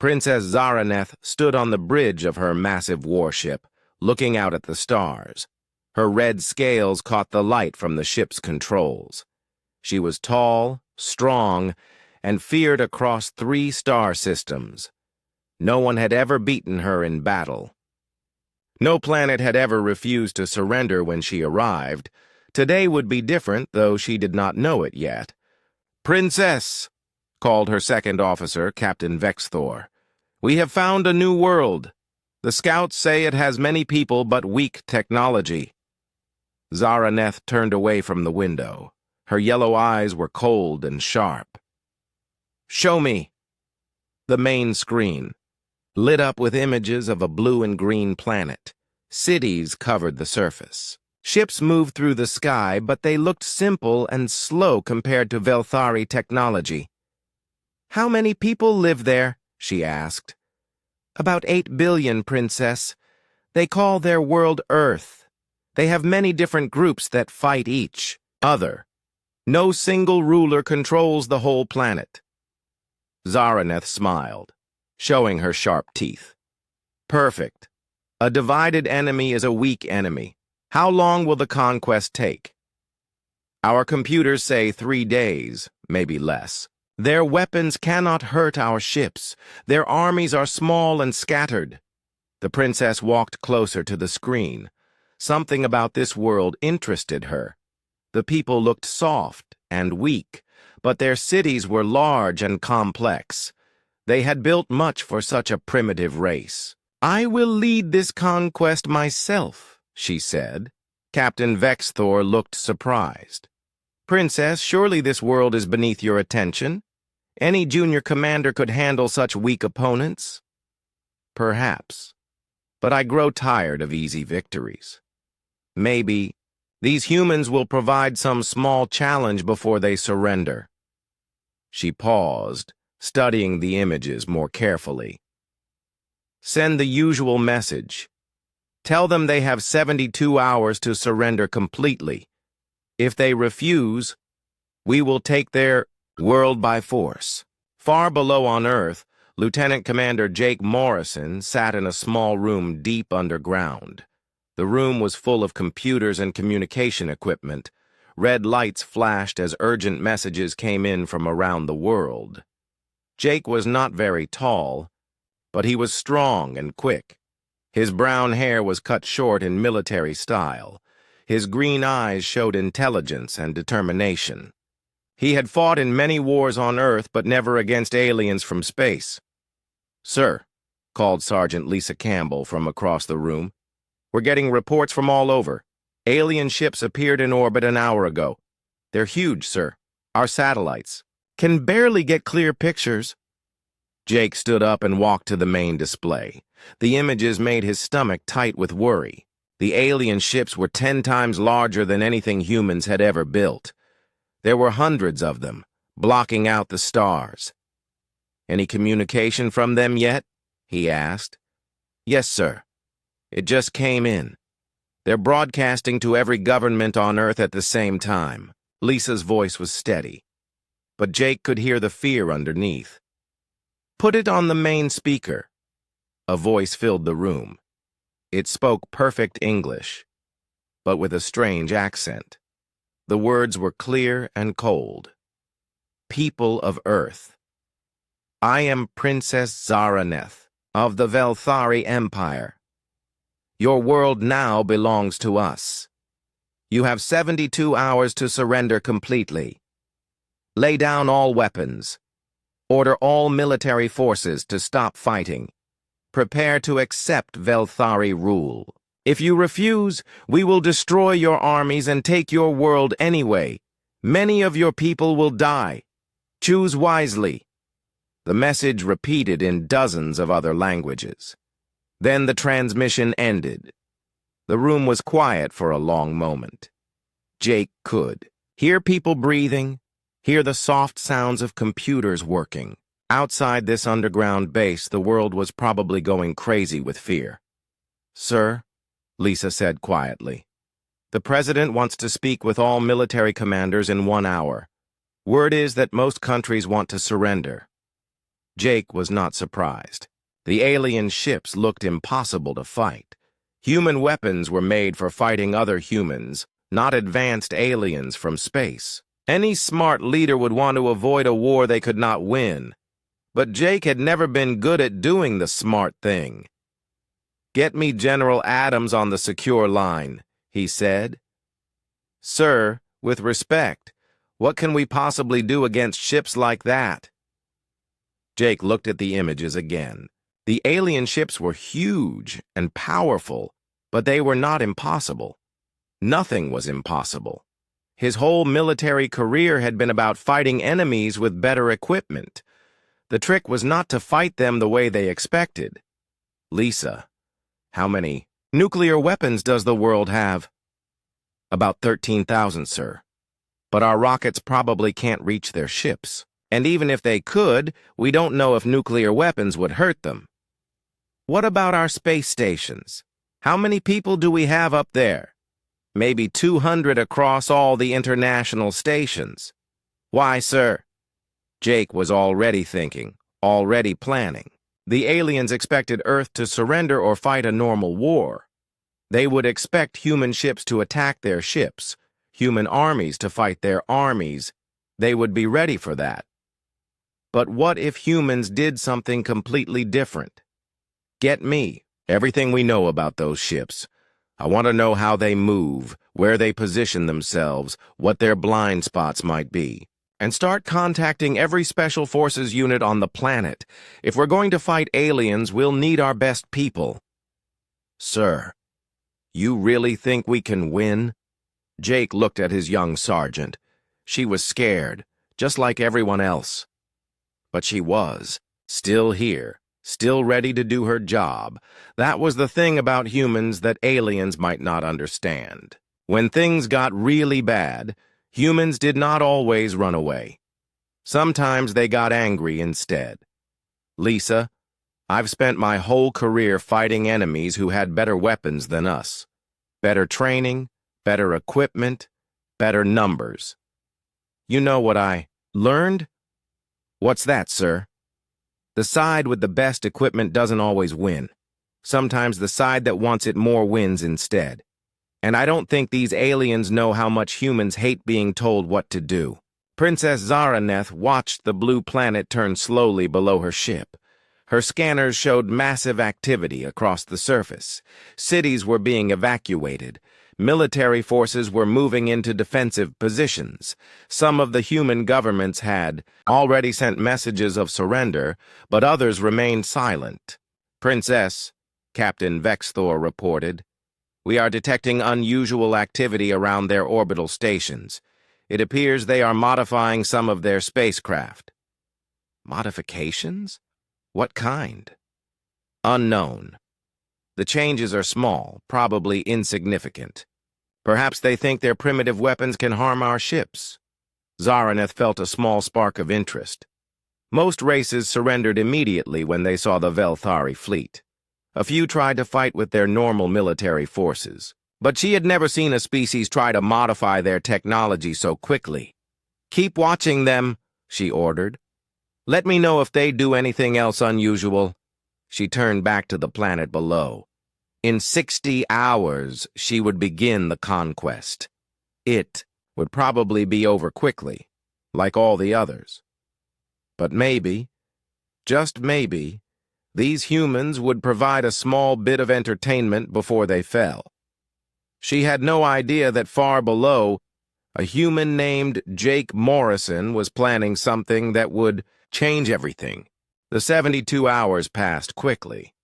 Princess Zaraneth stood on the bridge of her massive warship, looking out at the stars. Her red scales caught the light from the ship's controls. She was tall, strong, and feared across 3 star systems. No one had ever beaten her in battle. No planet had ever refused to surrender when she arrived. Today would be different, though she did not know it yet. "Princess," called her second officer, Captain Vexthor. "We have found a new world. The scouts say it has many people but weak technology." Zaraneth turned away from the window. Her yellow eyes were cold and sharp. "Show me." The main screen, lit up with images of a blue and green planet. Cities covered the surface. Ships moved through the sky, but they looked simple and slow compared to Velthari technology. "How many people live there?" she asked. "About 8 billion, Princess. They call their world Earth. They have many different groups that fight each other. No single ruler controls the whole planet." Zaraneth smiled, showing her sharp teeth. "Perfect. A divided enemy is a weak enemy. How long will the conquest take?" "Our computers say 3 days, maybe less. Their weapons cannot hurt our ships. Their armies are small and scattered." The princess walked closer to the screen. Something about this world interested her. The people looked soft and weak, but their cities were large and complex. They had built much for such a primitive race. "I will lead this conquest myself," she said. Captain Vexthor looked surprised. "Princess, surely this world is beneath your attention? Any junior commander could handle such weak opponents." "Perhaps, but I grow tired of easy victories. Maybe these humans will provide some small challenge before they surrender." She paused, studying the images more carefully. "Send the usual message. Tell them they have 72 hours to surrender completely. If they refuse, we will take their world by force." Far below on Earth, Lieutenant Commander Jake Morrison sat in a small room deep underground. The room was full of computers and communication equipment. Red lights flashed as urgent messages came in from around the world. Jake was not very tall, but he was strong and quick. His brown hair was cut short in military style. His green eyes showed intelligence and determination. He had fought in many wars on Earth, but never against aliens from space. "Sir," called Sergeant Lisa Campbell from across the room, "we're getting reports from all over. Alien ships appeared in orbit an hour ago. They're huge, sir. Our satellites can barely get clear pictures." Jake stood up and walked to the main display. The images made his stomach tight with worry. The alien ships were 10 times larger than anything humans had ever built. There were hundreds of them, blocking out the stars. "Any communication from them yet?" he asked. "Yes, sir. It just came in. They're broadcasting to every government on Earth at the same time." Lisa's voice was steady, but Jake could hear the fear underneath. "Put it on the main speaker." A voice filled the room. It spoke perfect English, but with a strange accent. The words were clear and cold. "People of Earth, I am Princess Zaraneth of the Velthari Empire. Your world now belongs to us. You have 72 hours to surrender completely. Lay down all weapons. Order all military forces to stop fighting. Prepare to accept Velthari rule. If you refuse, we will destroy your armies and take your world anyway. Many of your people will die. Choose wisely." The message repeated in dozens of other languages. Then the transmission ended. The room was quiet for a long moment. Jake could hear people breathing, hear the soft sounds of computers working. Outside this underground base, the world was probably going crazy with fear. "Sir," Lisa said quietly, "the President wants to speak with all military commanders in 1 hour. Word is that most countries want to surrender." Jake was not surprised. The alien ships looked impossible to fight. Human weapons were made for fighting other humans, not advanced aliens from space. Any smart leader would want to avoid a war they could not win. But Jake had never been good at doing the smart thing. "Get me General Adams on the secure line," he said. "Sir, with respect, what can we possibly do against ships like that?" Jake looked at the images again. The alien ships were huge and powerful, but they were not impossible. Nothing was impossible. His whole military career had been about fighting enemies with better equipment. The trick was not to fight them the way they expected. "Lisa, how many nuclear weapons does the world have?" "About 13,000, sir. But our rockets probably can't reach their ships. And even if they could, we don't know if nuclear weapons would hurt them." "What about our space stations? How many people do we have up there?" "Maybe 200 across all the international stations." "Why, sir?" Jake was already thinking, already planning. The aliens expected Earth to surrender or fight a normal war. They would expect human ships to attack their ships, human armies to fight their armies. They would be ready for that. But what if humans did something completely different? "Get me everything we know about those ships. I want to know how they move, where they position themselves, what their blind spots might be. And start contacting every Special Forces unit on the planet. If we're going to fight aliens, we'll need our best people." "Sir, you really think we can win?" Jake looked at his young sergeant. She was scared, just like everyone else. But she was, still here, still ready to do her job. That was the thing about humans that aliens might not understand. When things got really bad, humans did not always run away. Sometimes they got angry instead. "Lisa, I've spent my whole career fighting enemies who had better weapons than us. Better training, better equipment, better numbers. You know what I learned?" "What's that, sir?" "The side with the best equipment doesn't always win. Sometimes the side that wants it more wins instead. And I don't think these aliens know how much humans hate being told what to do." Princess Zaraneth watched the blue planet turn slowly below her ship. Her scanners showed massive activity across the surface. Cities were being evacuated. Military forces were moving into defensive positions. Some of the human governments had already sent messages of surrender, but others remained silent. "Princess," Captain Vexthor reported, "we are detecting unusual activity around their orbital stations. It appears they are modifying some of their spacecraft." "Modifications? What kind?" "Unknown. The changes are small, probably insignificant. Perhaps they think their primitive weapons can harm our ships." Zaraneth felt a small spark of interest. Most races surrendered immediately when they saw the Velthari fleet. A few tried to fight with their normal military forces. But she had never seen a species try to modify their technology so quickly. "Keep watching them," she ordered. "Let me know if they do anything else unusual." She turned back to the planet below. In 60 hours, she would begin the conquest. It would probably be over quickly, like all the others. But maybe, just maybe, these humans would provide a small bit of entertainment before they fell. She had no idea that far below, a human named Jake Morrison was planning something that would change everything. The 72 hours passed quickly.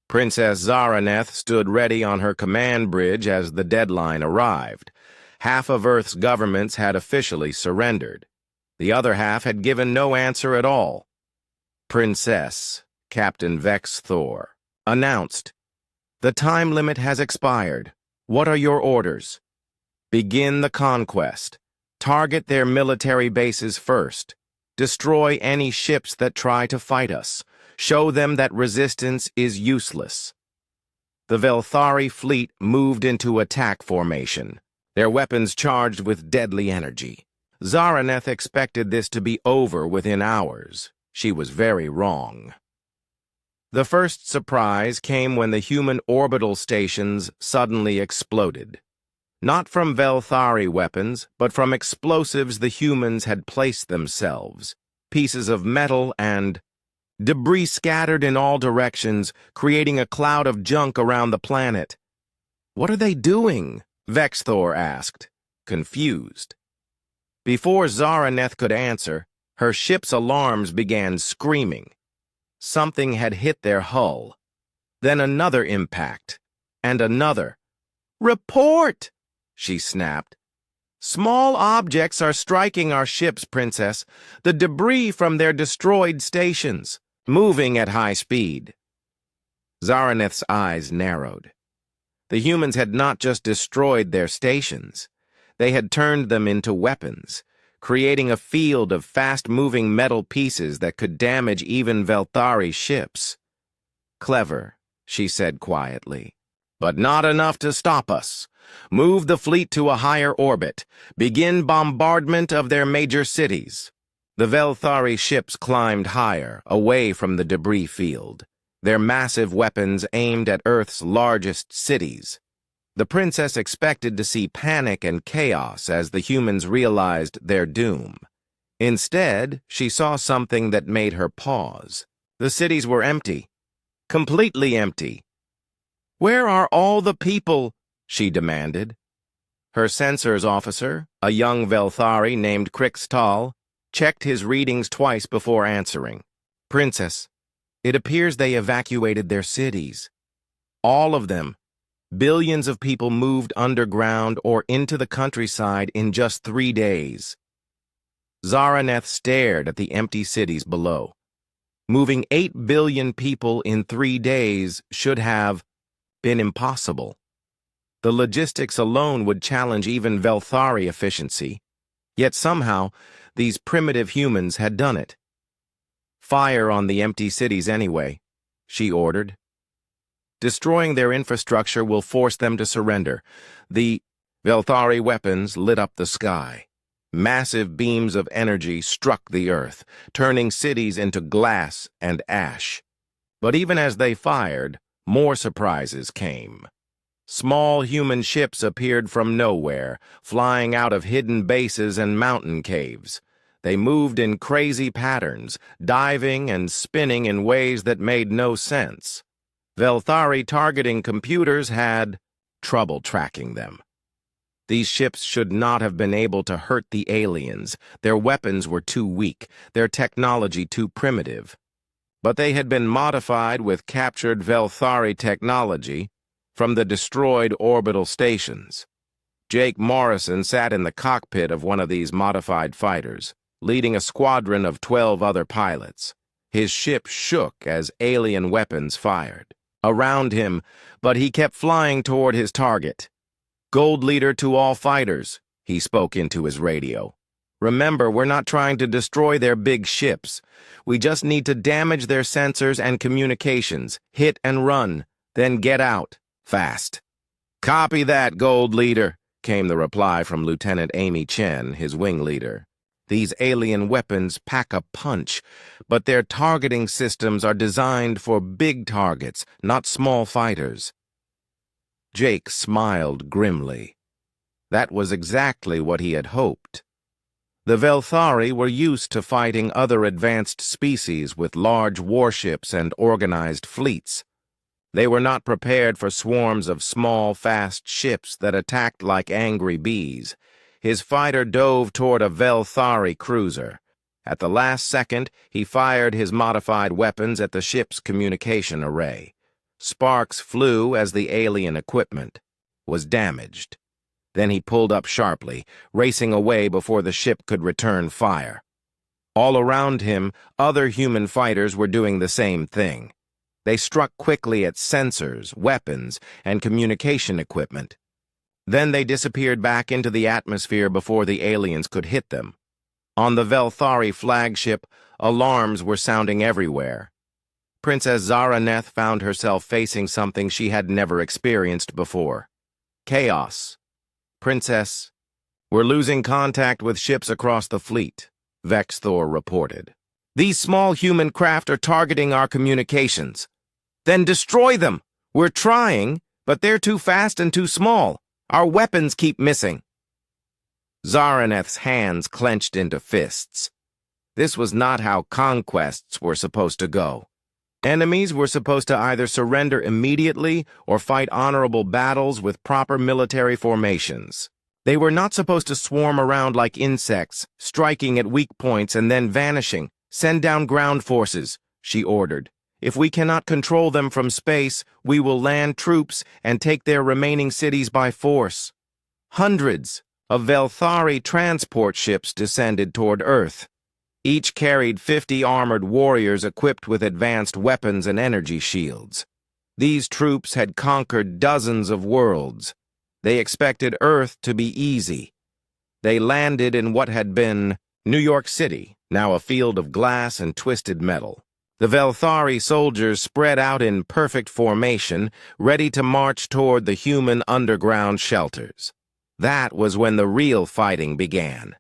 Princess Zaraneth stood ready on her command bridge as the deadline arrived. Half of Earth's governments had officially surrendered. The other half had given no answer at all. "Princess," Captain Vexthor announced, "the time limit has expired. What are your orders?" "Begin the conquest. Target their military bases first. Destroy any ships that try to fight us. Show them that resistance is useless." The Velthari fleet moved into attack formation, their weapons charged with deadly energy. Zaraneth expected this to be over within hours. She was very wrong. The first surprise came when the human orbital stations suddenly exploded. Not from Velthari weapons, but from explosives the humans had placed themselves. Pieces of metal and debris scattered in all directions, creating a cloud of junk around the planet. "What are they doing?" Vexthor asked, confused. Before Zaraneth could answer, her ship's alarms began screaming. Something had hit their hull. Then another impact, and another. "Report!" she snapped. "Small objects are striking our ships, Princess. The debris from their destroyed stations, moving at high speed." Zaraneth's eyes narrowed. The humans had not just destroyed their stations. They had turned them into weapons, creating a field of fast-moving metal pieces that could damage even Velthari ships. "Clever," she said quietly, "but not enough to stop us. Move the fleet to a higher orbit. Begin bombardment of their major cities." The Velthari ships climbed higher, away from the debris field, their massive weapons aimed at Earth's largest cities. The princess expected to see panic and chaos as the humans realized their doom. Instead, she saw something that made her pause. The cities were empty. Completely empty. "Where are all the people?" she demanded. Her sensors officer, a young Velthari named Krixtal, checked his readings twice before answering. "Princess, it appears they evacuated their cities. All of them. Billions of people moved underground or into the countryside in just 3 days." Zaraneth stared at the empty cities below. Moving 8 billion people in 3 days should have been impossible. The logistics alone would challenge even Velthari efficiency. Yet somehow, these primitive humans had done it. "Fire on the empty cities anyway," she ordered. "Destroying their infrastructure will force them to surrender." The Velthari weapons lit up the sky. Massive beams of energy struck the earth, turning cities into glass and ash. But even as they fired, more surprises came. Small human ships appeared from nowhere, flying out of hidden bases and mountain caves. They moved in crazy patterns, diving and spinning in ways that made no sense. Velthari targeting computers had trouble tracking them. These ships should not have been able to hurt the aliens. Their weapons were too weak, their technology too primitive. But they had been modified with captured Velthari technology from the destroyed orbital stations. Jake Morrison sat in the cockpit of one of these modified fighters, leading a squadron of 12 other pilots. His ship shook as alien weapons fired around him, but he kept flying toward his target. "Gold leader to all fighters," he spoke into his radio. "Remember, we're not trying to destroy their big ships. We just need to damage their sensors and communications, hit and run, then get out, fast." "Copy that, Gold leader," came the reply from Lieutenant Amy Chen, his wing leader. "These alien weapons pack a punch, but their targeting systems are designed for big targets, not small fighters." Jake smiled grimly. That was exactly what he had hoped. The Velthari were used to fighting other advanced species with large warships and organized fleets. They were not prepared for swarms of small, fast ships that attacked like angry bees. His fighter dove toward a Velthari cruiser. At the last second, he fired his modified weapons at the ship's communication array. Sparks flew as the alien equipment was damaged. Then he pulled up sharply, racing away before the ship could return fire. All around him, other human fighters were doing the same thing. They struck quickly at sensors, weapons, and communication equipment. Then they disappeared back into the atmosphere before the aliens could hit them. On the Velthari flagship, alarms were sounding everywhere. Princess Zaraneth found herself facing something she had never experienced before. Chaos. "Princess, we're losing contact with ships across the fleet," Vexthor reported. These small human craft are targeting our communications. Then destroy them! We're trying, but they're too fast and too small. Our weapons keep missing. Zaraneth's hands clenched into fists. This was not how conquests were supposed to go. Enemies were supposed to either surrender immediately or fight honorable battles with proper military formations. They were not supposed to swarm around like insects, striking at weak points and then vanishing. Send down ground forces, she ordered. If we cannot control them from space, we will land troops and take their remaining cities by force. Hundreds of Velthari transport ships descended toward Earth. Each carried 50 armored warriors equipped with advanced weapons and energy shields. These troops had conquered dozens of worlds. They expected Earth to be easy. They landed in what had been New York City, now a field of glass and twisted metal. The Velthari soldiers spread out in perfect formation, ready to march toward the human underground shelters. That was when the real fighting began.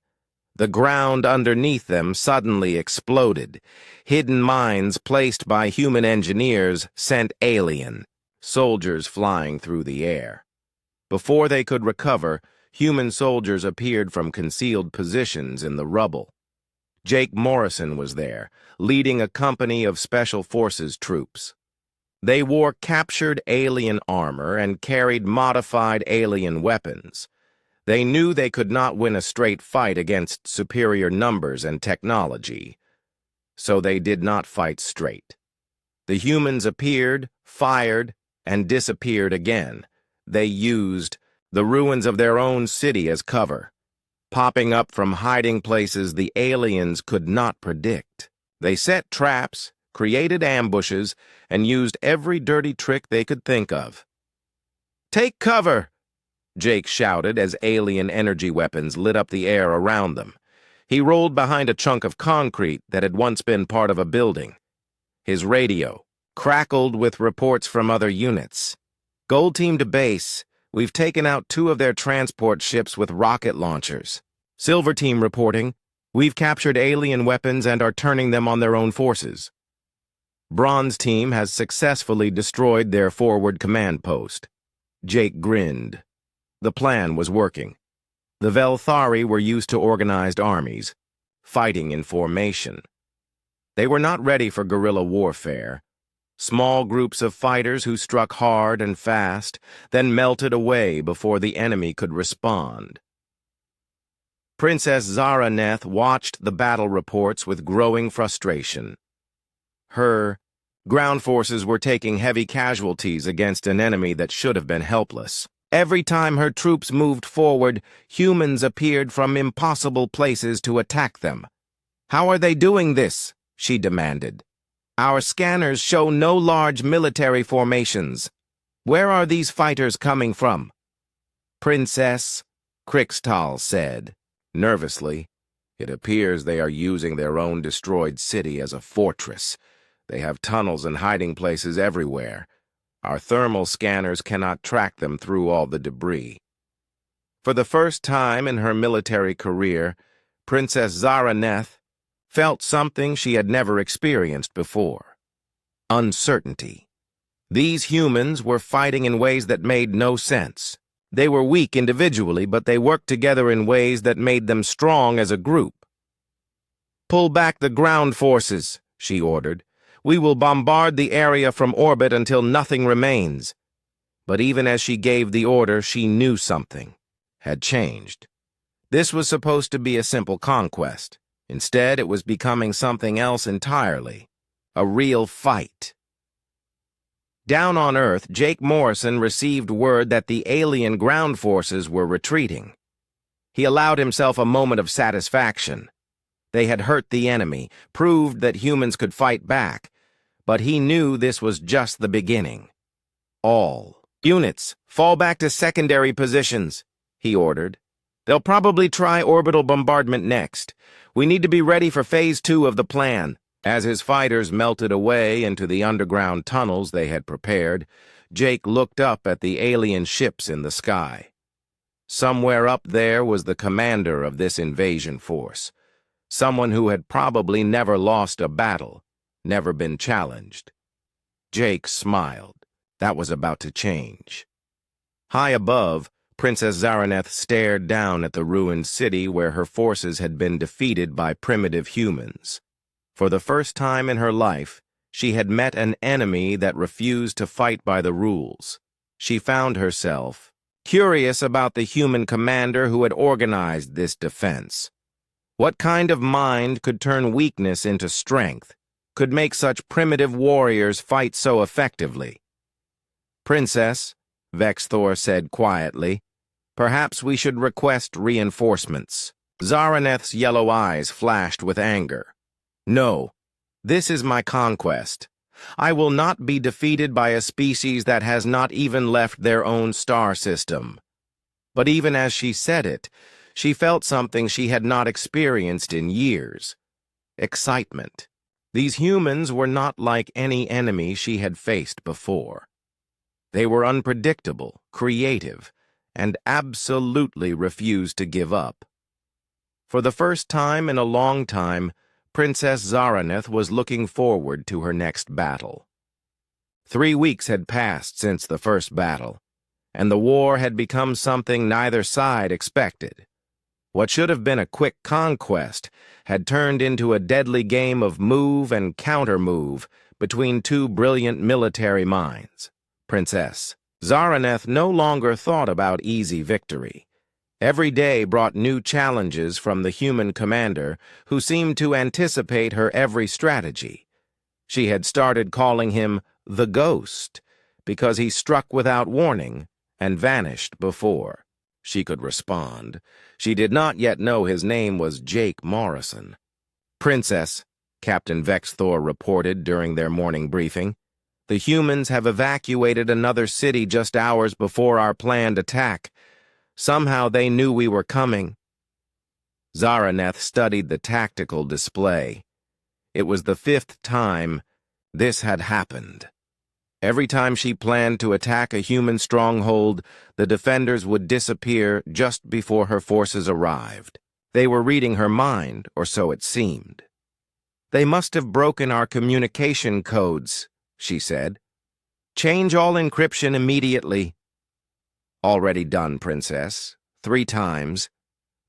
The ground underneath them suddenly exploded. Hidden mines placed by human engineers sent alien soldiers flying through the air. Before they could recover, human soldiers appeared from concealed positions in the rubble. Jake Morrison was there, leading a company of Special Forces troops. They wore captured alien armor and carried modified alien weapons. They knew they could not win a straight fight against superior numbers and technology, so they did not fight straight. The humans appeared, fired, and disappeared again. They used the ruins of their own city as cover, popping up from hiding places the aliens could not predict. They set traps, created ambushes, and used every dirty trick they could think of. "Take cover!" Jake shouted as alien energy weapons lit up the air around them. He rolled behind a chunk of concrete that had once been part of a building. His radio crackled with reports from other units. "Gold Team to base. We've taken out 2 of their transport ships with rocket launchers. Silver Team reporting. We've captured alien weapons and are turning them on their own forces. Bronze Team has successfully destroyed their forward command post." Jake grinned. The plan was working. The Velthari were used to organized armies, fighting in formation. They were not ready for guerrilla warfare. Small groups of fighters who struck hard and fast, then melted away before the enemy could respond. Princess Zaraneth watched the battle reports with growing frustration. Her ground forces were taking heavy casualties against an enemy that should have been helpless. Every time her troops moved forward, humans appeared from impossible places to attack them. "How are they doing this?" she demanded. "Our scanners show no large military formations. Where are these fighters coming from?" "Princess," Krixtal said, nervously, "it appears they are using their own destroyed city as a fortress. They have tunnels and hiding places everywhere. Our thermal scanners cannot track them through all the debris." For the first time in her military career, Princess Zaraneth felt something she had never experienced before: uncertainty. These humans were fighting in ways that made no sense. They were weak individually, but they worked together in ways that made them strong as a group. "Pull back the ground forces," she ordered. "We will bombard the area from orbit until nothing remains." But even as she gave the order, she knew something had changed. This was supposed to be a simple conquest. Instead, it was becoming something else entirely: a real fight. Down on Earth, Jake Morrison received word that the alien ground forces were retreating. He allowed himself a moment of satisfaction. They had hurt the enemy, proved that humans could fight back, but he knew this was just the beginning. "All units, fall back to secondary positions," he ordered. "They'll probably try orbital bombardment next. We need to be ready for Phase 2 of the plan." As his fighters melted away into the underground tunnels they had prepared, Jake looked up at the alien ships in the sky. Somewhere up there was the commander of this invasion force. someone who had probably never lost a battle, never been challenged. Jake smiled. That was about to change. High above, Princess Zaraneth stared down at the ruined city where her forces had been defeated by primitive humans. For the first time in her life, she had met an enemy that refused to fight by the rules. She found herself curious about the human commander who had organized this defense. What kind of mind could turn weakness into strength, could make such primitive warriors fight so effectively? "Princess," Vexthor said quietly, "perhaps we should request reinforcements." Zaraneth's yellow eyes flashed with anger. "No, this is my conquest. I will not be defeated by a species that has not even left their own star system." But even as she said it, she felt something she had not experienced in years. Excitement. These humans were not like any enemy she had faced before. They were unpredictable, creative, and absolutely refused to give up. For the first time in a long time, Princess Zaraneth was looking forward to her next battle. 3 weeks had passed since the first battle, and the war had become something neither side expected. What should have been a quick conquest had turned into a deadly game of move and counter-move between two brilliant military minds. Princess Zaraneth no longer thought about easy victory. Every day brought new challenges from the human commander who seemed to anticipate her every strategy. She had started calling him the Ghost because he struck without warning and vanished before she could respond. She did not yet know his name was Jake Morrison. "Princess," Captain Vexthor reported during their morning briefing, "the humans have evacuated another city just hours before our planned attack. Somehow they knew we were coming." Zaraneth studied the tactical display. It was the 5th time this had happened. Every time she planned to attack a human stronghold, the defenders would disappear just before her forces arrived. They were reading her mind, or so it seemed. "They must have broken our communication codes," she said. "Change all encryption immediately." "Already done, Princess. 3 times.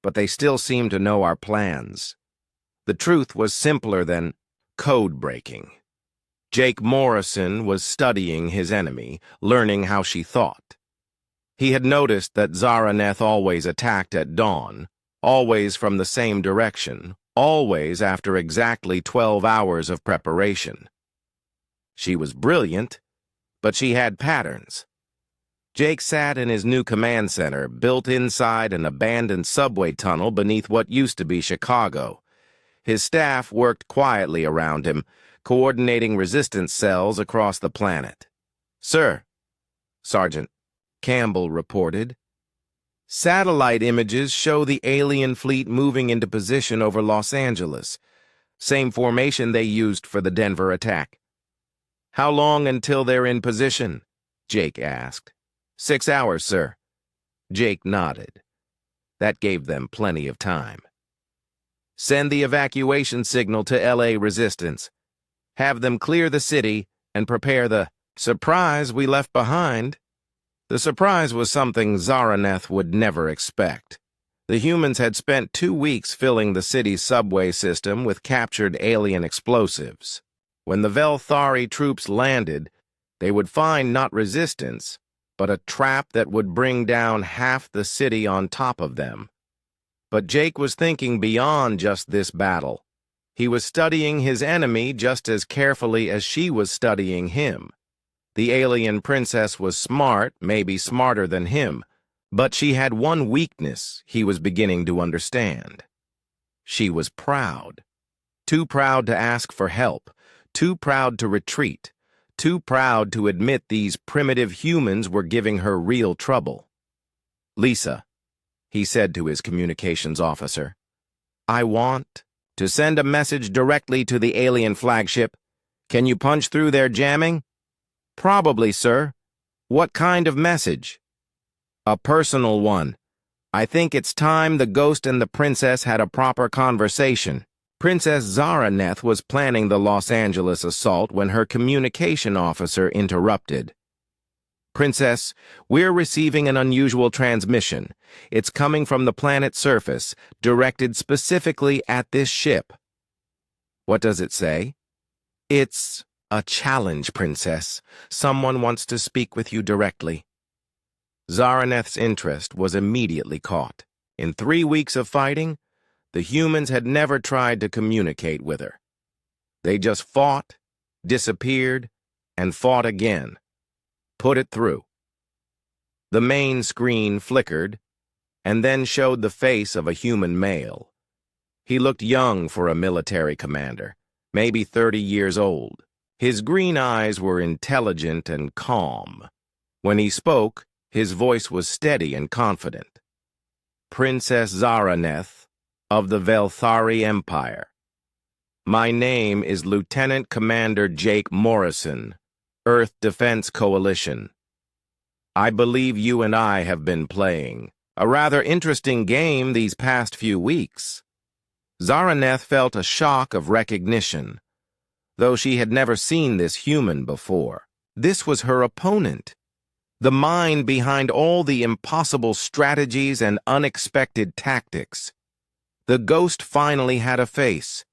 But they still seem to know our plans." The truth was simpler than code breaking. Jake Morrison was studying his enemy, learning how she thought. He had noticed that Zaraneth always attacked at dawn, always from the same direction, always after exactly 12 hours of preparation. She was brilliant, but she had patterns. Jake sat in his new command center, built inside an abandoned subway tunnel beneath what used to be Chicago. His staff worked quietly around him, coordinating resistance cells across the planet. "Sir," Sergeant Campbell reported, "satellite images show the alien fleet moving into position over Los Angeles. Same formation they used for the Denver attack." "How long until they're in position?" Jake asked. 6 hours, sir." Jake nodded. That gave them plenty of time. "Send the evacuation signal to LA Resistance. Have them clear the city and prepare the surprise we left behind." The surprise was something Zaraneth would never expect. The humans had spent 2 weeks filling the city's subway system with captured alien explosives. When the Velthari troops landed, they would find not resistance, but a trap that would bring down half the city on top of them. But Jake was thinking beyond just this battle. He was studying his enemy just as carefully as she was studying him. The alien princess was smart, maybe smarter than him, but she had one weakness he was beginning to understand. She was proud. Too proud to ask for help, too proud to retreat, too proud to admit these primitive humans were giving her real trouble. "Lisa," he said to his communications officer, "I want to send a message directly to the alien flagship. Can you punch through their jamming?" "Probably, sir. What kind of message?" "A personal one. I think it's time the Ghost and the Princess had a proper conversation." Princess Zaraneth was planning the Los Angeles assault when her communication officer interrupted. "Princess, we're receiving an unusual transmission. It's coming from the planet's surface, directed specifically at this ship." "What does it say?" "It's a challenge, Princess. Someone wants to speak with you directly." Zaraneth's interest was immediately caught. In 3 weeks of fighting, the humans had never tried to communicate with her. They just fought, disappeared, and fought again. Put it through. The main screen flickered, and then showed the face of a human male. He looked young for a military commander, maybe 30 years old. His green eyes were intelligent and calm. When he spoke, his voice was steady and confident. "Princess Zaraneth of the Velthari Empire. My name is Lieutenant Commander Jake Morrison, Earth Defense Coalition. I believe you and I have been playing a rather interesting game these past few weeks." Zaraneth felt a shock of recognition, though she had never seen this human before. This was her opponent, the mind behind all the impossible strategies and unexpected tactics. The ghost finally had a face.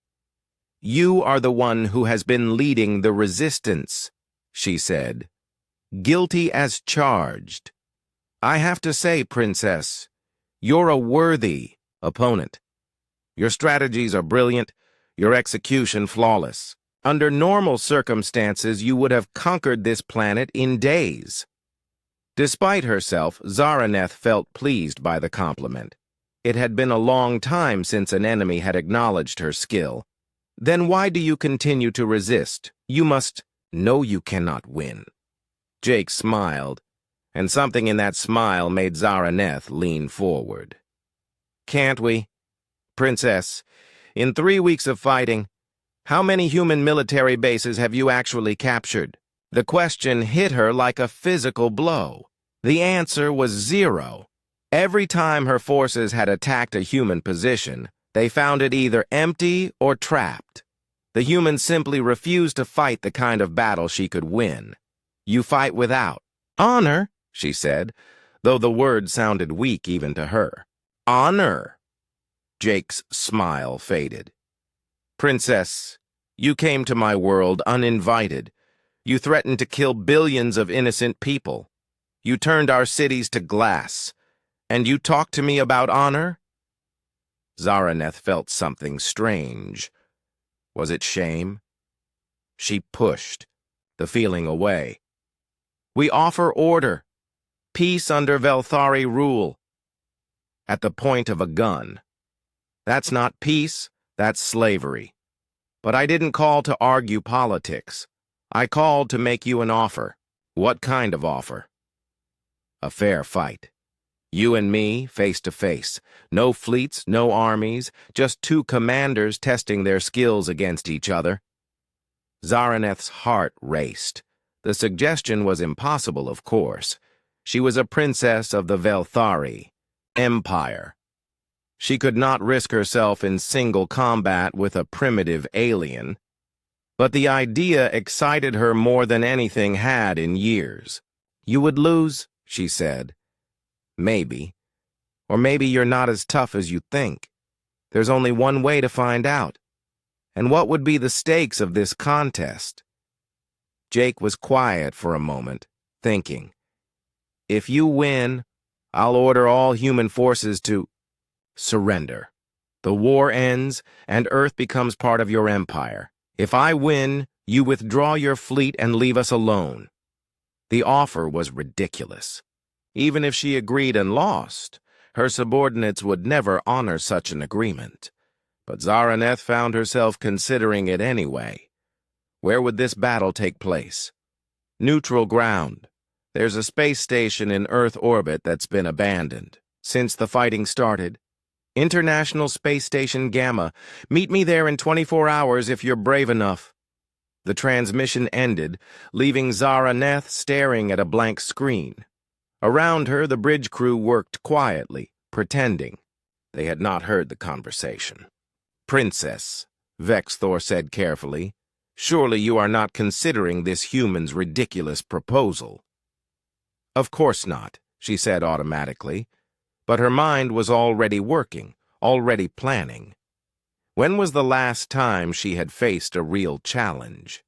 "You are the one who has been leading the resistance," she said. "Guilty as charged. I have to say, Princess, you're a worthy opponent. Your strategies are brilliant, your execution flawless. Under normal circumstances, you would have conquered this planet in days." Despite herself, Zaraneth felt pleased by the compliment. It had been a long time since an enemy had acknowledged her skill. "Then why do you continue to resist? You must know you cannot win." Jake smiled, and something in that smile made Zaraneth lean forward. "Can't we? Princess, in 3 weeks of fighting, how many human military bases have you actually captured?" The question hit her like a physical blow. The answer was 0. Every time her forces had attacked a human position, they found it either empty or trapped. The humans simply refused to fight the kind of battle she could win. "You fight without honor," she said, though the word sounded weak even to her. "Honor?" Jake's smile faded. "Princess, you came to my world uninvited. You threatened to kill billions of innocent people. You turned our cities to glass. And you talk to me about honor?" Zaraneth felt something strange. Was it shame? She pushed the feeling away. "We offer order, peace under Velthari rule, at the point of a gun. That's not peace, that's slavery. But I didn't call to argue politics. I called to make you an offer." "What kind of offer?" "A fair fight. You and me, face to face. No fleets, no armies, just 2 commanders testing their skills against each other." Zaraneth's heart raced. The suggestion was impossible, of course. She was a princess of the Velthari Empire. She could not risk herself in single combat with a primitive alien. But the idea excited her more than anything had in years. "You would lose," she said. "Maybe. Or maybe you're not as tough as you think. There's only one way to find out. And what would be the stakes of this contest?" Jake was quiet for a moment, thinking. "If you win, I'll order all human forces to surrender. The war ends, and Earth becomes part of your empire. If I win, you withdraw your fleet and leave us alone." The offer was ridiculous. Even if she agreed and lost, her subordinates would never honor such an agreement. But Zaraneth found herself considering it anyway. Where would this battle take place? Neutral ground. There's a space station in Earth orbit that's been abandoned since the fighting started. International Space Station Gamma. Meet me there in 24 hours if you're brave enough. The transmission ended, leaving Zaraneth staring at a blank screen. Around her, the bridge crew worked quietly, pretending. They had not heard the conversation. "Princess," Vexthor said carefully. "Surely you are not considering this human's ridiculous proposal." "Of course not," she said automatically, but her mind was already working, already planning. When was the last time she had faced a real challenge?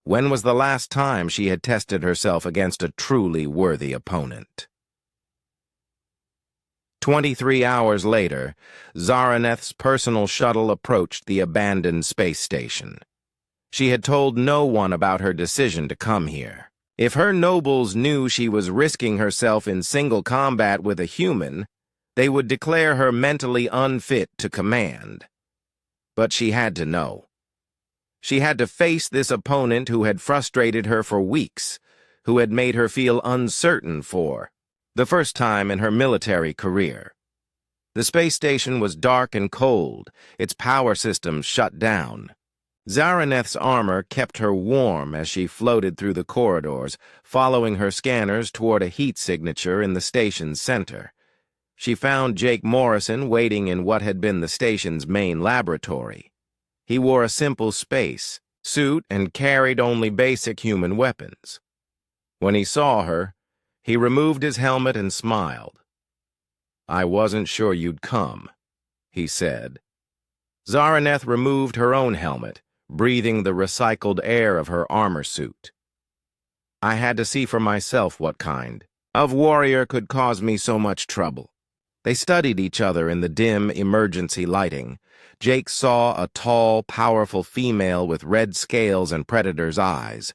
When was the last time she had tested herself against a truly worthy opponent? 23 hours later, Zaraneth's personal shuttle approached the abandoned space station. She had told no one about her decision to come here. If her nobles knew she was risking herself in single combat with a human, they would declare her mentally unfit to command. But she had to know. She had to face this opponent who had frustrated her for weeks, who had made her feel uncertain for the first time in her military career. The space station was dark and cold, its power systems shut down. Zaraneth's armor kept her warm as she floated through the corridors, following her scanners toward a heat signature in the station's center. She found Jake Morrison waiting in what had been the station's main laboratory. He wore a simple space suit and carried only basic human weapons. When he saw her, he removed his helmet and smiled. "I wasn't sure you'd come," he said. Zaraneth removed her own helmet, breathing the recycled air of her armor suit. "I had to see for myself what kind of warrior could cause me so much trouble." They studied each other in the dim emergency lighting. Jake saw a tall, powerful female with red scales and predator's eyes.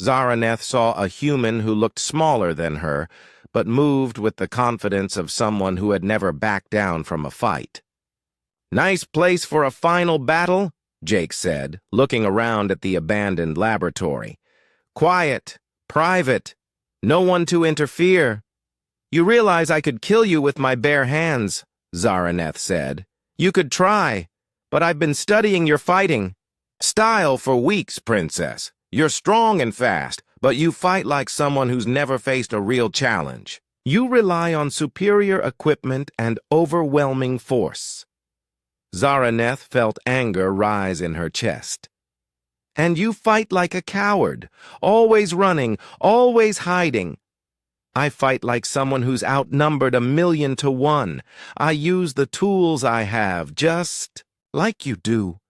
Zaraneth saw a human who looked smaller than her, but moved with the confidence of someone who had never backed down from a fight. "Nice place for a final battle," Jake said, looking around at the abandoned laboratory. "Quiet, private, no one to interfere." "You realize I could kill you with my bare hands," Zaraneth said. "You could try, but I've been studying your fighting style for weeks, Princess. You're strong and fast, but you fight like someone who's never faced a real challenge. You rely on superior equipment and overwhelming force." Zaraneth felt anger rise in her chest. "And you fight like a coward, always running, always hiding. I fight like someone who's outnumbered 1,000,000 to 1. I use the tools I have, just like you do."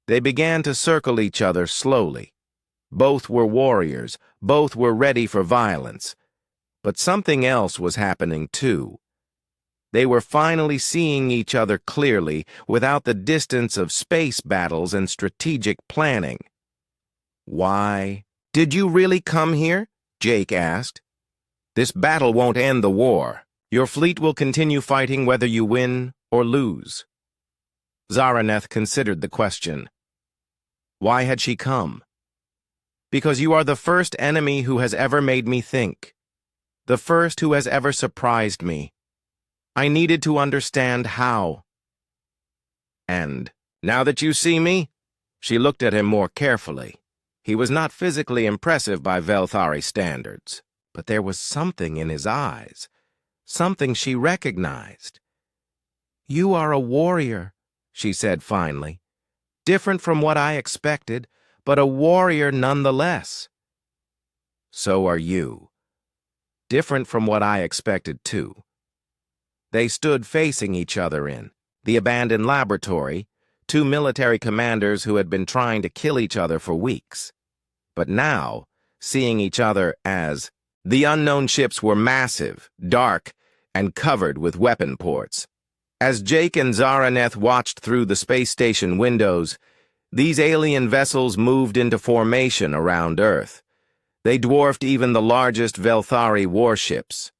They began to circle each other slowly. Both were warriors, both were ready for violence. But something else was happening too. They were finally seeing each other clearly, without the distance of space battles and strategic planning. "Why did you really come here?" Jake asked. "This battle won't end the war. Your fleet will continue fighting whether you win or lose." Zaraneth considered the question. Why had she come? "Because you are the first enemy who has ever made me think. The first who has ever surprised me. I needed to understand how." "And now that you see me?" She looked at him more carefully. He was not physically impressive by Velthari standards, but there was something in his eyes, something she recognized. "You are a warrior," she said finally. "Different from what I expected, but a warrior nonetheless." "So are you. Different from what I expected, too." They stood facing each other in the abandoned laboratory, two military commanders who had been trying to kill each other for weeks. But now, seeing each other as the unknown ships were massive, dark, and covered with weapon ports. As Jake and Zaraneth watched through the space station windows, these alien vessels moved into formation around Earth. They dwarfed even the largest Velthari warships.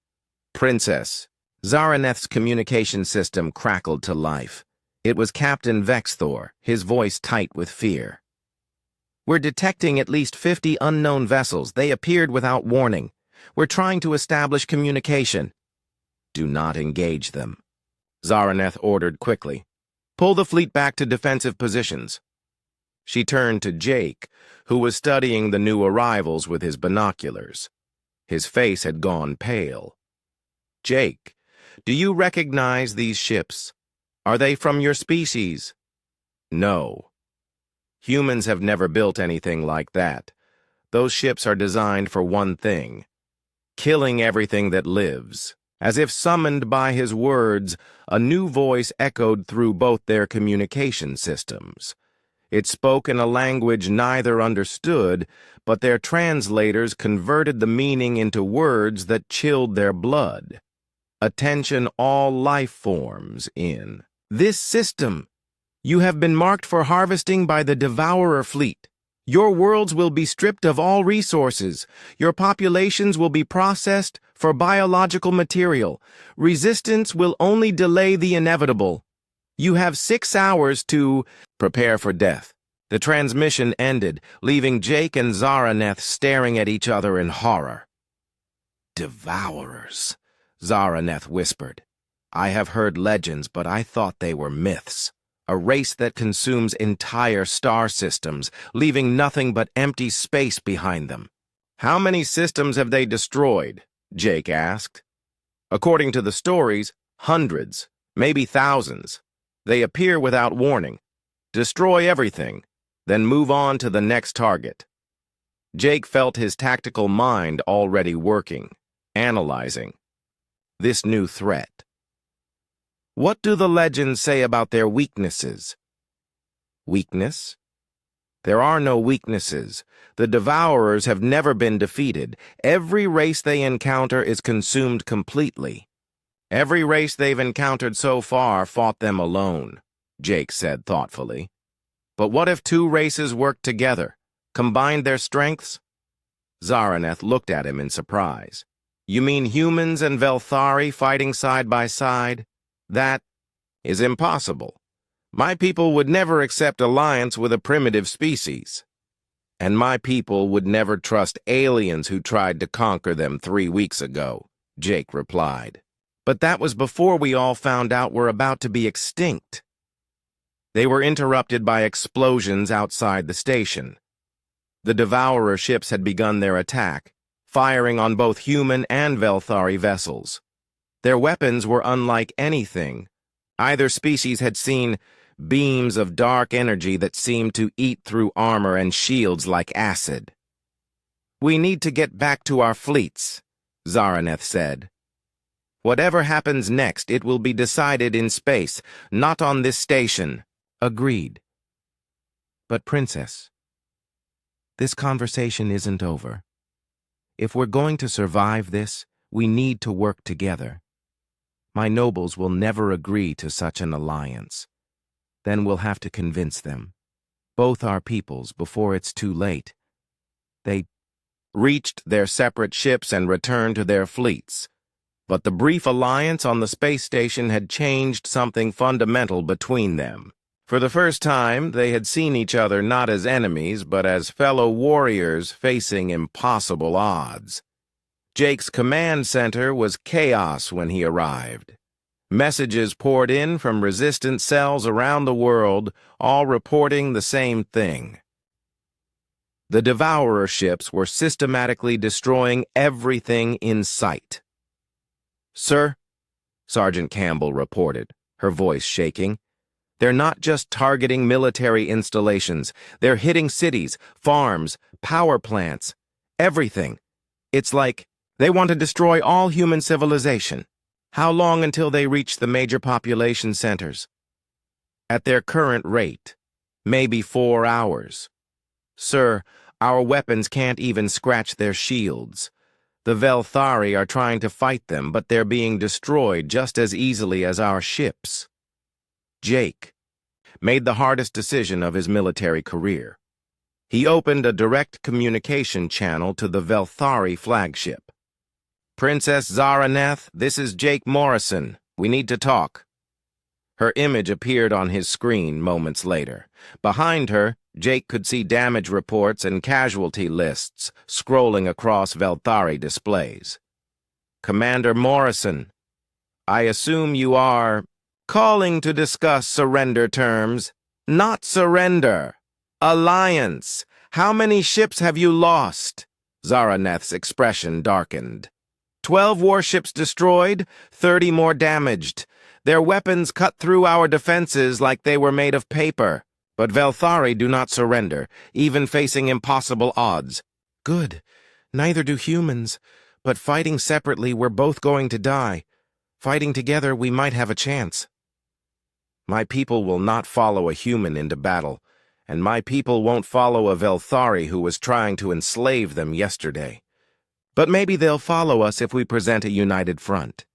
"Princess," Zaraneth's communication system crackled to life. It was Captain Vexthor, his voice tight with fear. "We're detecting at least 50 unknown vessels. They appeared without warning. We're trying to establish communication." "Do not engage them," Zaraneth ordered quickly. "Pull the fleet back to defensive positions." She turned to Jake, who was studying the new arrivals with his binoculars. His face had gone pale. "Jake, do you recognize these ships? Are they from your species?" No. Humans have never built anything like that. Those ships are designed for one thing: killing everything that lives. As if summoned by his words, a new voice echoed through both their communication systems. It spoke in a language neither understood, but their translators converted the meaning into words that chilled their blood. Attention all life forms in this system. You have been marked for harvesting by the Devourer fleet. Your worlds will be stripped of all resources. Your populations will be processed for biological material. Resistance will only delay the inevitable. You have 6 hours to prepare for death. The transmission ended, leaving Jake and Zaraneth staring at each other in horror. Devourers, Zaraneth whispered. I have heard legends, but I thought they were myths. A race that consumes entire star systems, leaving nothing but empty space behind them. How many systems have they destroyed? Jake asked. According to the stories, hundreds, maybe thousands. They appear without warning. Destroy everything, then move on to the next target. Jake felt his tactical mind already working, analyzing this new threat. What do the legends say about their weaknesses? Weakness? There are no weaknesses. The Devourers have never been defeated. Every race they encounter is consumed completely. Every race they've encountered so far fought them alone, Jake said thoughtfully. But what if 2 races worked together, combined their strengths? Zaraneth looked at him in surprise. You mean humans and Velthari fighting side by side? That is impossible. My people would never accept alliance with a primitive species. And my people would never trust aliens who tried to conquer them 3 weeks ago, Jake replied. But that was before we all found out we're about to be extinct. They were interrupted by explosions outside the station. The Devourer ships had begun their attack, firing on both human and Velthari vessels. Their weapons were unlike anything. Either species had seen beams of dark energy that seemed to eat through armor and shields like acid. We need to get back to our fleets, Zaraneth said. Whatever happens next, it will be decided in space, not on this station. Agreed. But Princess, this conversation isn't over. If we're going to survive this, we need to work together. My nobles will never agree to such an alliance. Then we'll have to convince them. Both our peoples, before it's too late. They reached their separate ships and returned to their fleets. But the brief alliance on the space station had changed something fundamental between them. For the first time, they had seen each other not as enemies, but as fellow warriors facing impossible odds. Jake's command center was chaos when he arrived. Messages poured in from resistance cells around the world, all reporting the same thing. The Devourer ships were systematically destroying everything in sight. Sir, Sergeant Campbell reported, her voice shaking. They're not just targeting military installations. They're hitting cities, farms, power plants, everything. It's like they want to destroy all human civilization. How long until they reach the major population centers? At their current rate, maybe 4 hours. Sir, our weapons can't even scratch their shields. The Velthari are trying to fight them, but they're being destroyed just as easily as our ships. Jake made the hardest decision of his military career. He opened a direct communication channel to the Velthari flagship. Princess Zaraneth, this is Jake Morrison. We need to talk. Her image appeared on his screen moments later. Behind her, Jake could see damage reports and casualty lists scrolling across Velthari displays. Commander Morrison, I assume you are calling to discuss surrender terms. Not surrender. Alliance. How many ships have you lost? Zaraneth's expression darkened. 12 warships destroyed, 30 more damaged. Their weapons cut through our defenses like they were made of paper. But Velthari do not surrender, even facing impossible odds. Good. Neither do humans. But fighting separately, we're both going to die. Fighting together, we might have a chance. My people will not follow a human into battle, and my people won't follow a Velthari who was trying to enslave them yesterday. But maybe they'll follow us if we present a united front.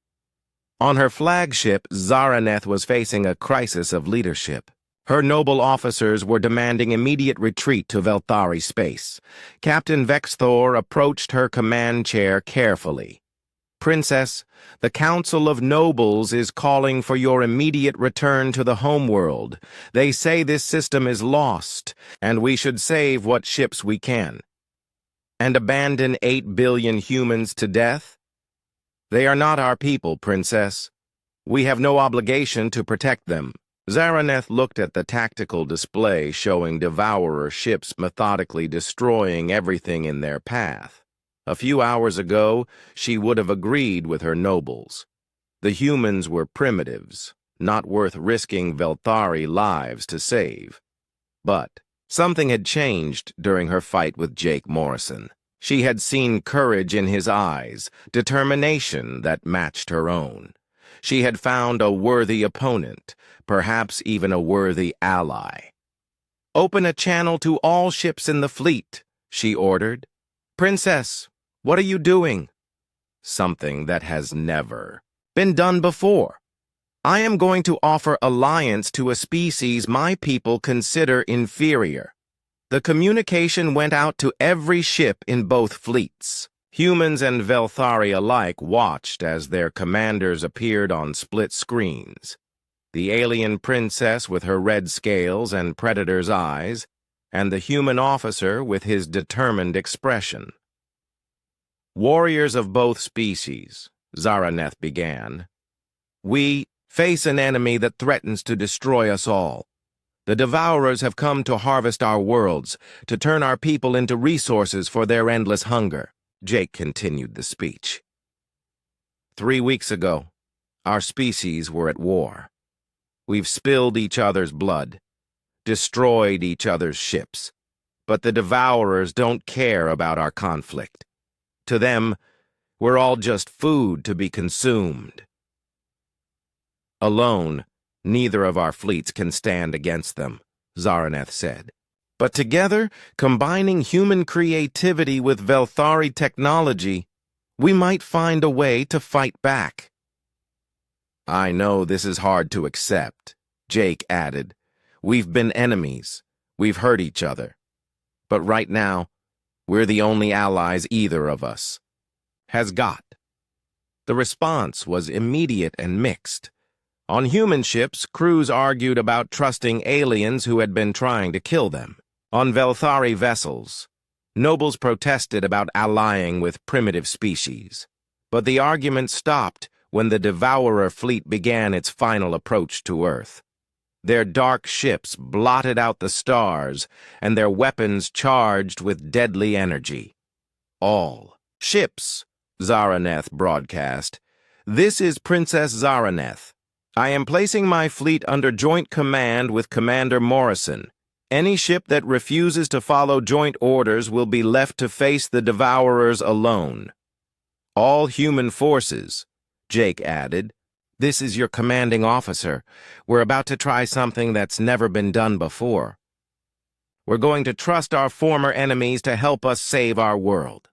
On her flagship, Zaraneth was facing a crisis of leadership. Her noble officers were demanding immediate retreat to Velthari space. Captain Vexthor approached her command chair carefully. Princess, the Council of Nobles is calling for your immediate return to the homeworld. They say this system is lost, and we should save what ships we can. And abandon 8 billion humans to death? They are not our people, Princess. We have no obligation to protect them. Zaraneth looked at the tactical display showing Devourer ships methodically destroying everything in their path. A few hours ago, she would have agreed with her nobles. The humans were primitives, not worth risking Velthari lives to save. But something had changed during her fight with Jake Morrison. She had seen courage in his eyes, determination that matched her own. She had found a worthy opponent, perhaps even a worthy ally. Open a channel to all ships in the fleet, she ordered. Princess, what are you doing? Something that has never been done before. I am going to offer alliance to a species my people consider inferior. The communication went out to every ship in both fleets. Humans and Velthari alike watched as their commanders appeared on split screens. The alien princess with her red scales and predator's eyes, and the human officer with his determined expression. Warriors of both species, Zaraneth began. We face an enemy that threatens to destroy us all. The Devourers have come to harvest our worlds, to turn our people into resources for their endless hunger. Jake continued the speech. 3 weeks ago, our species were at war. We've spilled each other's blood, destroyed each other's ships, but the Devourers don't care about our conflict. To them, we're all just food to be consumed. Alone, neither of our fleets can stand against them, Zaraneth said. But together, combining human creativity with Velthari technology, we might find a way to fight back. I know this is hard to accept, Jake added. We've been enemies. We've hurt each other. But right now, we're the only allies either of us has got. The response was immediate and mixed. On human ships, crews argued about trusting aliens who had been trying to kill them. On Velthari vessels, nobles protested about allying with primitive species. But the argument stopped when the Devourer fleet began its final approach to Earth. Their dark ships blotted out the stars, and their weapons charged with deadly energy. All ships, Zaraneth broadcast. This is Princess Zaraneth. I am placing my fleet under joint command with Commander Morrison. Any ship that refuses to follow joint orders will be left to face the Devourers alone. All human forces, Jake added. This is your commanding officer. We're about to try something that's never been done before. We're going to trust our former enemies to help us save our world.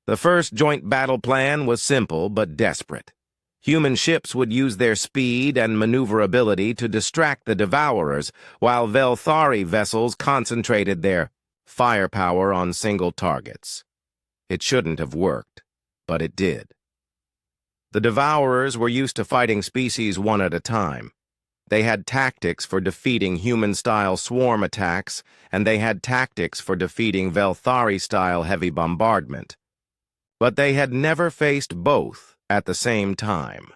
The first joint battle plan was simple but desperate. Human ships would use their speed and maneuverability to distract the Devourers, while Velthari vessels concentrated their firepower on single targets. It shouldn't have worked, but it did. The Devourers were used to fighting species one at a time. They had tactics for defeating human-style swarm attacks, and they had tactics for defeating Velthari-style heavy bombardment. But they had never faced both at the same time.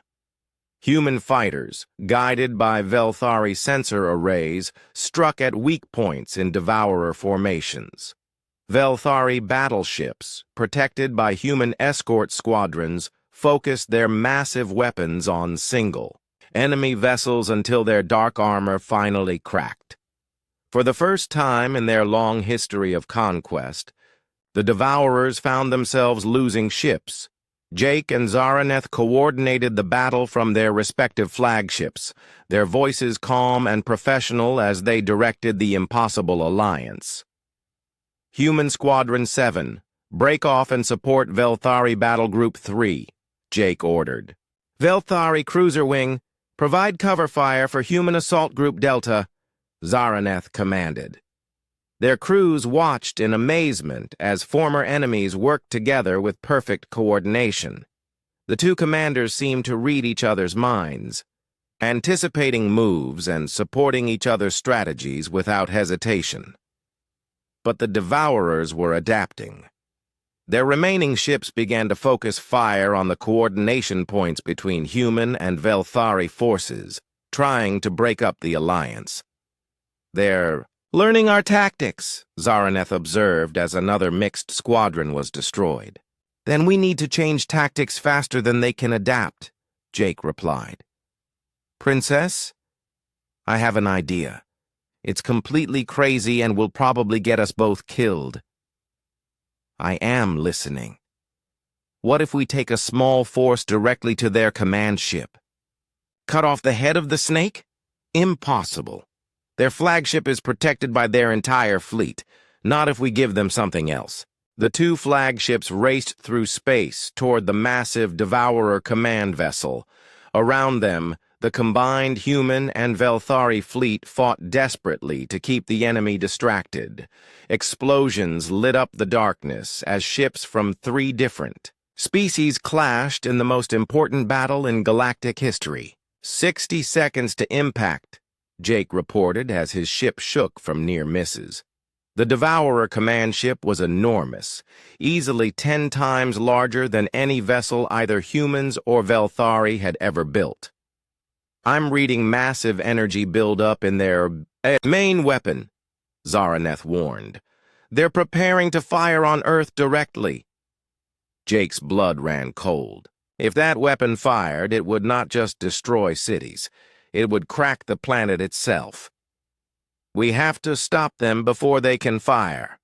Human fighters, guided by Velthari sensor arrays, struck at weak points in Devourer formations. Velthari battleships, protected by human escort squadrons, focused their massive weapons on single enemy vessels until their dark armor finally cracked. For the first time in their long history of conquest, the Devourers found themselves losing ships. Jake and Zaraneth coordinated the battle from their respective flagships, their voices calm and professional as they directed the impossible alliance. Human Squadron 7, break off and support Velthari Battle Group 3, Jake ordered. Velthari Cruiser Wing, provide cover fire for Human Assault Group Delta, Zaraneth commanded. Their crews watched in amazement as former enemies worked together with perfect coordination. The two commanders seemed to read each other's minds, anticipating moves and supporting each other's strategies without hesitation. But the Devourers were adapting. Their remaining ships began to focus fire on the coordination points between human and Velthari forces, trying to break up the alliance. They're learning our tactics, Zaraneth observed as another mixed squadron was destroyed. Then we need to change tactics faster than they can adapt, Jake replied. Princess, I have an idea. It's completely crazy and will probably get us both killed. I am listening. What if we take a small force directly to their command ship? Cut off the head of the snake? Impossible. Their flagship is protected by their entire fleet, not if we give them something else. The two flagships raced through space toward the massive Devourer command vessel. Around them, the combined human and Velthari fleet fought desperately to keep the enemy distracted. Explosions lit up the darkness as ships from 3 different species clashed in the most important battle in galactic history. 60 seconds to impact, Jake reported as his ship shook from near misses. The Devourer command ship was enormous, easily 10 times larger than any vessel either humans or Velthari had ever built. I'm reading massive energy buildup in their main weapon, Zaraneth warned. They're preparing to fire on Earth directly. Jake's blood ran cold. If that weapon fired, it would not just destroy cities. It would crack the planet itself. We have to stop them before they can fire.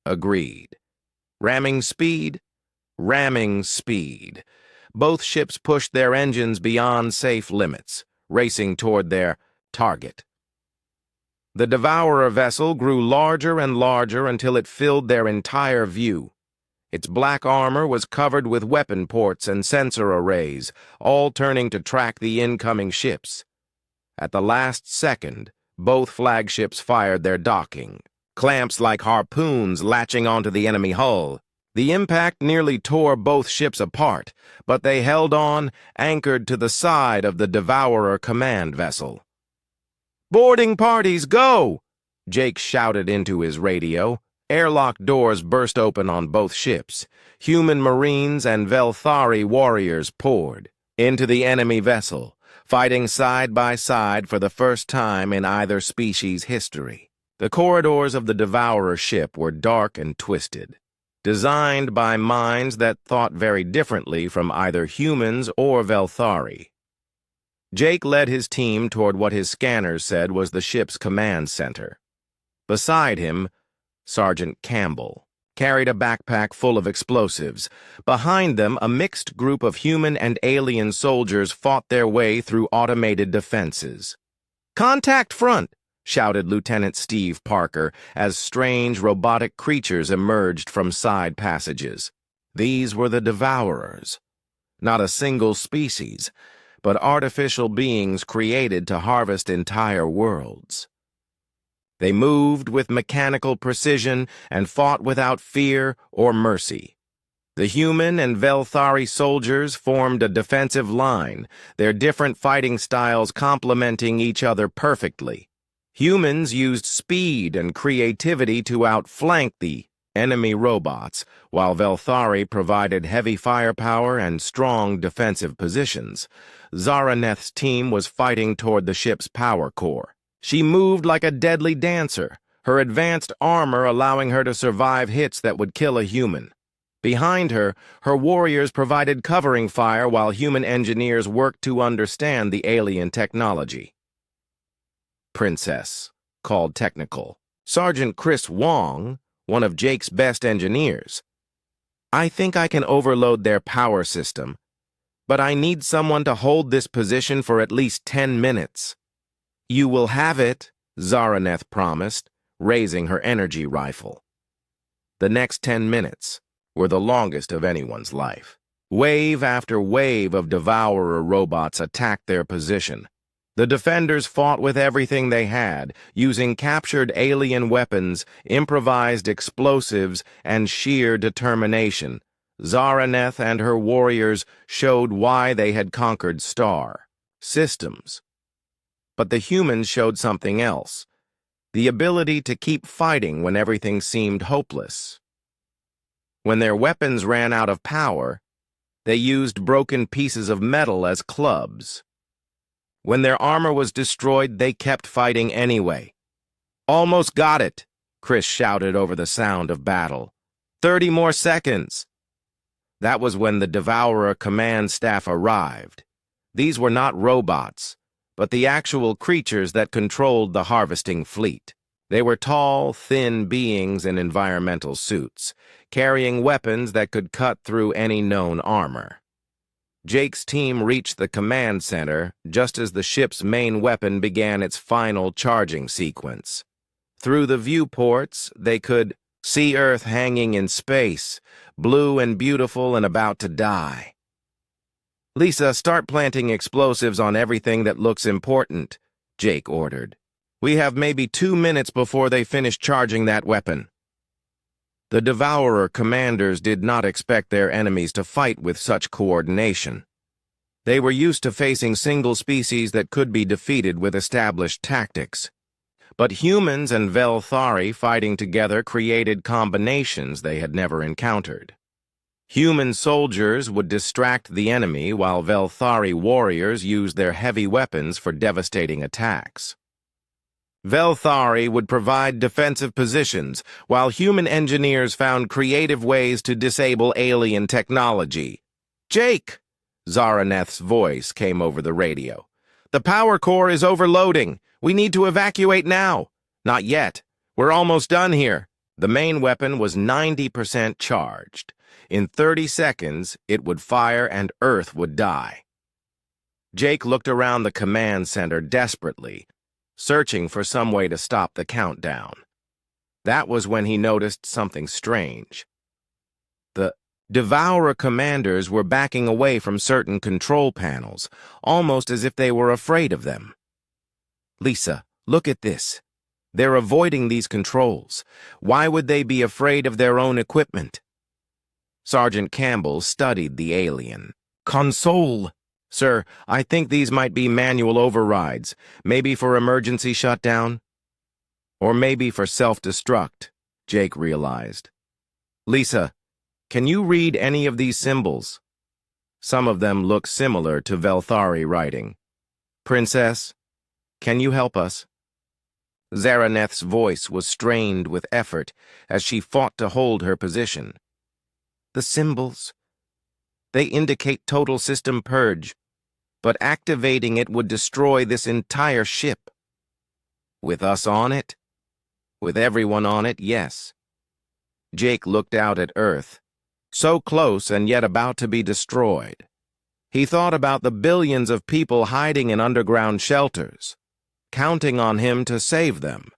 Agreed. Ramming speed? Ramming speed. Both ships pushed their engines beyond safe limits, racing toward their target. The Devourer vessel grew larger and larger until it filled their entire view. Its black armor was covered with weapon ports and sensor arrays, all turning to track the incoming ships. At the last second, both flagships fired their docking, clamps like harpoons latching onto the enemy hull. The impact nearly tore both ships apart, but they held on, anchored to the side of the Devourer command vessel. "Boarding parties, go!" Jake shouted into his radio. Airlock doors burst open on both ships. Human Marines and Velthari warriors poured into the enemy vessel, fighting side by side for the first time in either species' history. The corridors of the Devourer ship were dark and twisted, designed by minds that thought very differently from either humans or Velthari. Jake led his team toward what his scanners said was the ship's command center. Beside him, Sergeant Campbell carried a backpack full of explosives. Behind them, a mixed group of human and alien soldiers fought their way through automated defenses. "Contact front!" shouted Lieutenant Steve Parker as strange robotic creatures emerged from side passages. These were the Devourers. Not a single species, but artificial beings created to harvest entire worlds. They moved with mechanical precision and fought without fear or mercy. The human and Velthari soldiers formed a defensive line, their different fighting styles complementing each other perfectly. Humans used speed and creativity to outflank the enemy robots, while Velthari provided heavy firepower and strong defensive positions. Zaraneth's team was fighting toward the ship's power core. She moved like a deadly dancer, her advanced armor allowing her to survive hits that would kill a human. Behind her, her warriors provided covering fire while human engineers worked to understand the alien technology. "Princess," called technical. Sergeant Chris Wong, one of Jake's best engineers. I think I can overload their power system, but I need someone to hold this position for at least 10 minutes. You will have it, Zaraneth promised, raising her energy rifle. The next 10 minutes were the longest of anyone's life. Wave after wave of Devourer robots attacked their position. The defenders fought with everything they had, using captured alien weapons, improvised explosives, and sheer determination. Zaraneth and her warriors showed why they had conquered star systems. But the humans showed something else: the ability to keep fighting when everything seemed hopeless. When their weapons ran out of power, they used broken pieces of metal as clubs. When their armor was destroyed, they kept fighting anyway. "Almost got it," Chris shouted over the sound of battle. 30 more seconds." That was when the Devourer command staff arrived. These were not robots, but the actual creatures that controlled the harvesting fleet. They were tall, thin beings in environmental suits, carrying weapons that could cut through any known armor. Jake's team reached the command center just as the ship's main weapon began its final charging sequence. Through the viewports, they could see Earth hanging in space, blue and beautiful and about to die. "Lisa, start planting explosives on everything that looks important," Jake ordered. "We have maybe 2 minutes before they finish charging that weapon." The Devourer commanders did not expect their enemies to fight with such coordination. They were used to facing single species that could be defeated with established tactics. But humans and Velthari fighting together created combinations they had never encountered. Human soldiers would distract the enemy while Velthari warriors used their heavy weapons for devastating attacks. Velthari would provide defensive positions, while human engineers found creative ways to disable alien technology. "Jake!" Zaraneth's voice came over the radio. "The power core is overloading. We need to evacuate now." "Not yet. We're almost done here." The main weapon was 90% charged. In 30 seconds, it would fire and Earth would die. Jake looked around the command center desperately, searching for some way to stop the countdown. That was when he noticed something strange. The Devourer commanders were backing away from certain control panels, almost as if they were afraid of them. "Lisa, look at this. They're avoiding these controls. Why would they be afraid of their own equipment?" Sergeant Campbell studied the alien. "Console! Sir, I think these might be manual overrides, maybe for emergency shutdown. Or maybe for self-destruct," Jake realized. "Lisa, can you read any of these symbols?" Some of them look similar to Velthari writing. "Princess, can you help us?" Zaraneth's voice was strained with effort as she fought to hold her position. "The symbols, they indicate total system purge, but activating it would destroy this entire ship." "With us on it?" "With everyone on it, yes." Jake looked out at Earth, so close and yet about to be destroyed. He thought about the billions of people hiding in underground shelters, counting on him to save them.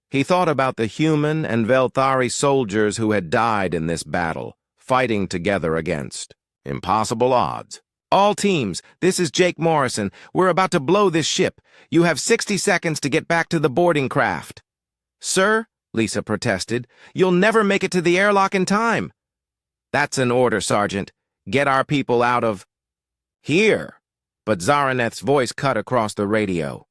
He thought about the human and Velthari soldiers who had died in this battle, fighting together against impossible odds. "All teams, this is Jake Morrison. We're about to blow this ship. You have 60 seconds to get back to the boarding craft." "Sir," Lisa protested, "you'll never make it to the airlock in time." "That's an order, Sergeant. Get our people out of here." But Zaraneth's voice cut across the radio.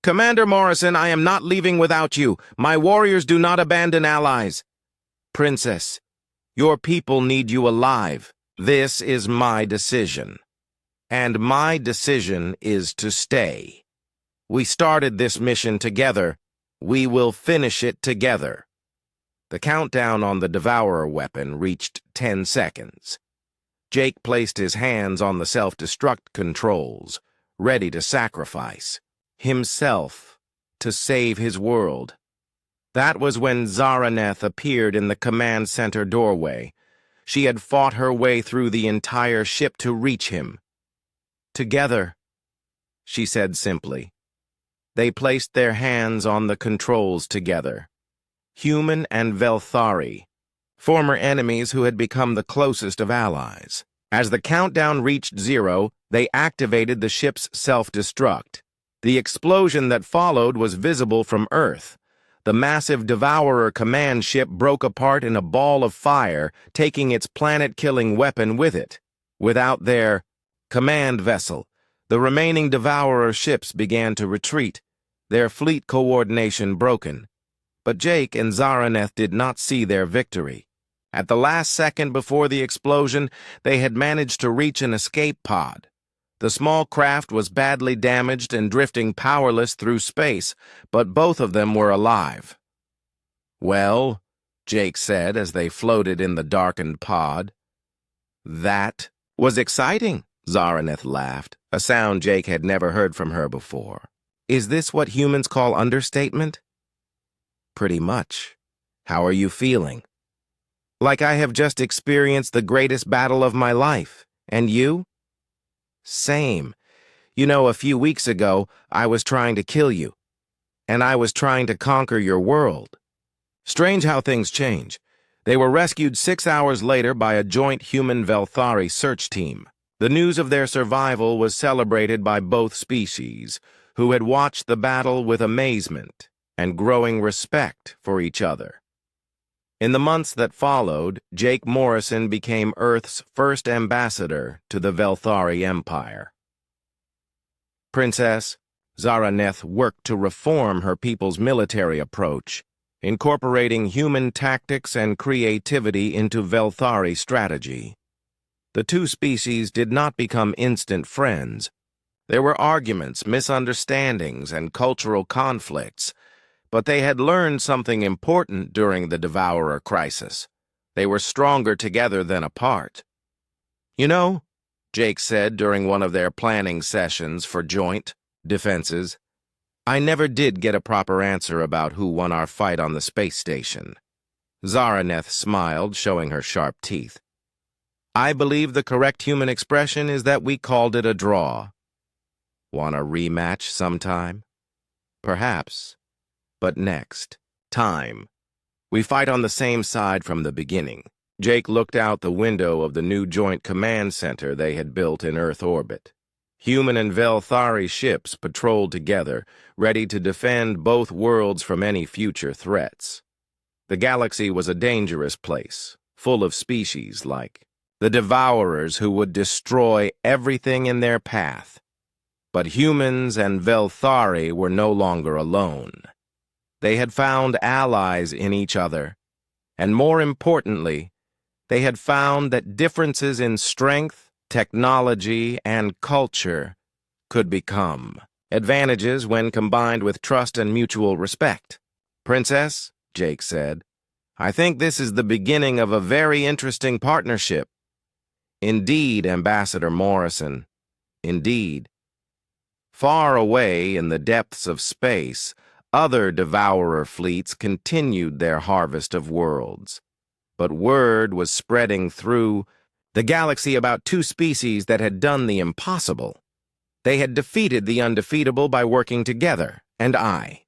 "Commander Morrison, I am not leaving without you. My warriors do not abandon allies." "Princess, your people need you alive. This is my decision. And my decision is to stay. We started this mission together. We will finish it together." The countdown on the Devourer weapon reached 10 seconds. Jake placed his hands on the self-destruct controls, ready to sacrifice himself to save his world. That was when Zaraneth appeared in the command center doorway. She had fought her way through the entire ship to reach him. "Together," she said simply. They placed their hands on the controls together. Human and Velthari, former enemies who had become the closest of allies. As the countdown reached 0, they activated the ship's self-destruct. The explosion that followed was visible from Earth. The massive Devourer command ship broke apart in a ball of fire, taking its planet-killing weapon with it. Without their command vessel, the remaining Devourer ships began to retreat, their fleet coordination broken. But Jake and Zaraneth did not see their victory. At the last second before the explosion, they had managed to reach an escape pod. The small craft was badly damaged and drifting powerless through space, but both of them were alive. "Well," Jake said as they floated in the darkened pod. "That was exciting," Zaraneth laughed, a sound Jake had never heard from her before. "Is this what humans call understatement?" "Pretty much. How are you feeling?" "Like I have just experienced the greatest battle of my life. And you?" "Same. You know, a few weeks ago, I was trying to kill you. And I was trying to conquer your world." Strange how things change. They were rescued 6 hours later by a joint human-Velthari search team. The news of their survival was celebrated by both species, who had watched the battle with amazement and growing respect for each other. In the months that followed, Jake Morrison became Earth's first ambassador to the Velthari Empire. Princess Zaraneth worked to reform her people's military approach, incorporating human tactics and creativity into Velthari strategy. The two species did not become instant friends. There were arguments, misunderstandings, and cultural conflicts, but they had learned something important during the Devourer crisis. They were stronger together than apart. "You know," Jake said during one of their planning sessions for joint defenses, "I never did get a proper answer about who won our fight on the space station." Zaraneth smiled, showing her sharp teeth. "I believe the correct human expression is that we called it a draw. Want a rematch sometime?" "Perhaps. But next time, we fight on the same side from the beginning." Jake looked out the window of the new joint command center they had built in Earth orbit. Human and Velthari ships patrolled together, ready to defend both worlds from any future threats. The galaxy was a dangerous place, full of species like the Devourers who would destroy everything in their path. But humans and Velthari were no longer alone. They had found allies in each other, and more importantly, they had found that differences in strength, technology, and culture could become advantages when combined with trust and mutual respect. "Princess," Jake said, "I think this is the beginning of a very interesting partnership." "Indeed, Ambassador Morrison, indeed." Far away in the depths of space, other Devourer fleets continued their harvest of worlds. But word was spreading through the galaxy about two species that had done the impossible. They had defeated the undefeatable by working together, and I